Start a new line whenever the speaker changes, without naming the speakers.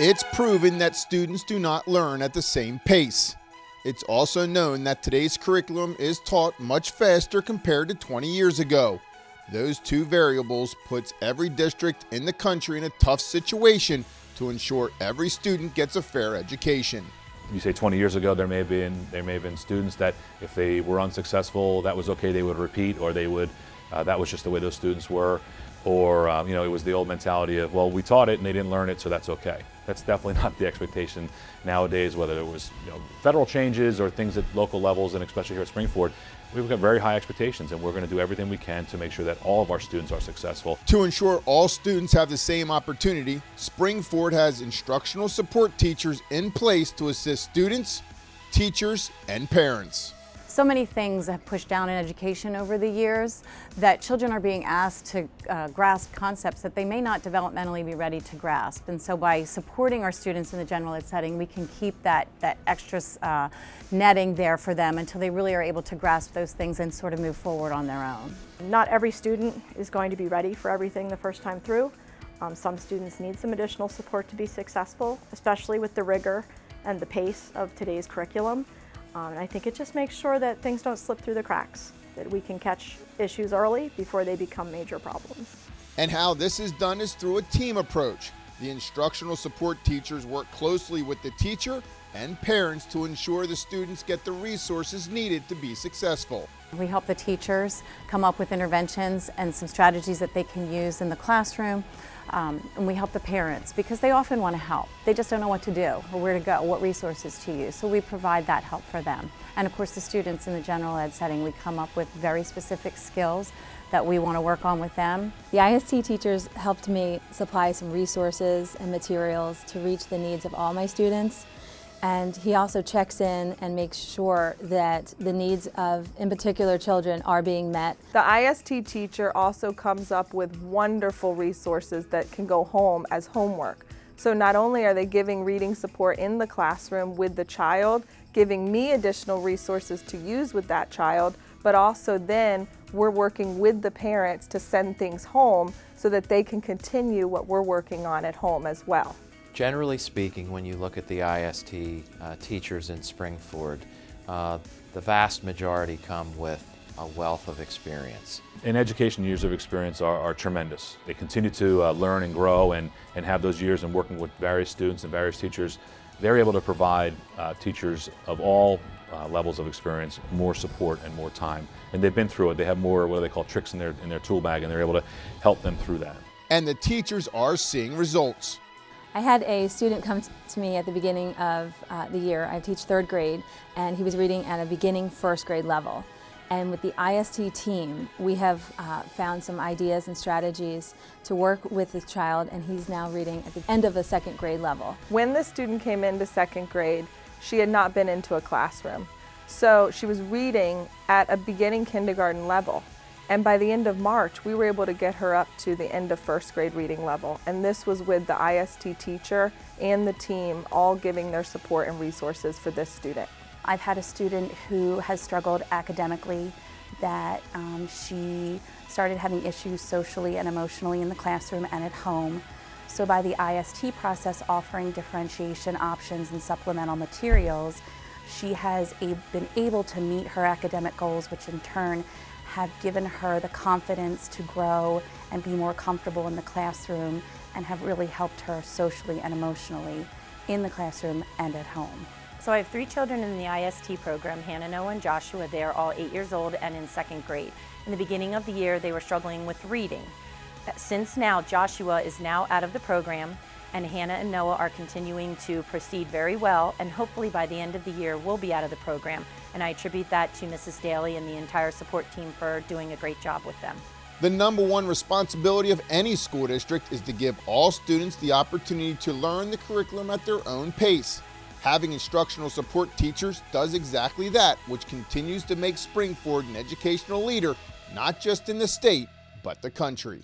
It's proven that students do not learn at the same pace. It's also known that today's curriculum is taught much faster compared to 20 years ago. Those two variables puts every district in the country in a tough situation to ensure every student gets a fair education.
You say 20 years ago, there may have been students that if they were unsuccessful, that was okay, they would repeat, or they would, that was just the way those students were. Or, it was the old mentality of, well, we taught it and they didn't learn it, so that's okay. That's definitely not the expectation nowadays, whether it was federal changes or things at local levels, and especially here at Springford. We've got very high expectations, and we're going to do everything we can to make sure that all of our students are successful.
To ensure all students have the same opportunity, Springford has instructional support teachers in place to assist students, teachers, and parents.
So many things have pushed down in education over the years that children are being asked to grasp concepts that they may not developmentally be ready to grasp. And so by supporting our students in the general ed setting, we can keep that extra netting there for them until they really are able to grasp those things and sort of move forward on their own.
Not every student is going to be ready for everything the first time through. Some students need some additional support to be successful, especially with the rigor and the pace of today's curriculum. And I think it just makes sure that things don't slip through the cracks, that we can catch issues early before they become major problems.
And how this is done is through a team approach. The instructional support teachers work closely with the teacher and parents to ensure the students get the resources needed to be successful.
We help the teachers come up with interventions and some strategies that they can use in the classroom. And we help the parents because they often want to help. They just don't know what to do or where to go, what resources to use. So we provide that help for them. And of course the students in the general ed setting, we come up with very specific skills that we want to work on with them.
The IST teachers helped me supply some resources and materials to reach the needs of all my students. And he also checks in and makes sure that the needs of, in particular, children are being met.
The IST teacher also comes up with wonderful resources that can go home as homework. So not only are they giving reading support in the classroom with the child, giving me additional resources to use with that child, but also then we're working with the parents to send things home so that they can continue what we're working on at home as well.
Generally speaking, when you look at the IST teachers in Springford, the vast majority come with a wealth of experience.
In education, years of experience are tremendous. They continue to learn and grow and have those years in working with various students and various teachers. They're able to provide teachers of all levels of experience more support and more time. And they've been through it. They have more, what do they call, tricks in their tool bag, and they're able to help them through that.
And the teachers are seeing results.
I had a student come to me at the beginning of the year. I teach third grade, and he was reading at a beginning first grade level. And with the IST team, we have found some ideas and strategies to work with the child, and he's now reading at the end of the second grade level.
When the student came into second grade, she had not been into a classroom. So she was reading at a beginning kindergarten level. And by the end of March, we were able to get her up to the end of first grade reading level. And this was with the IST teacher and the team all giving their support and resources for this student.
I've had a student who has struggled academically, that she started having issues socially and emotionally in the classroom and at home. So by the IST process, offering differentiation options and supplemental materials, she has been able to meet her academic goals, which in turn have given her the confidence to grow and be more comfortable in the classroom, and have really helped her socially and emotionally in the classroom and at home.
So I have 3 children in the IST program, Hannah, Noah, and Joshua. They are all 8 years old and in second grade. In the beginning of the year, they were struggling with reading. Since now, Joshua is now out of the program, and Hannah and Noah are continuing to proceed very well, and hopefully by the end of the year, we'll be out of the program. And I attribute that to Mrs. Daly and the entire support team for doing a great job with them.
The number one responsibility of any school district is to give all students the opportunity to learn the curriculum at their own pace. Having instructional support teachers does exactly that, which continues to make Springford an educational leader, not just in the state, but the country.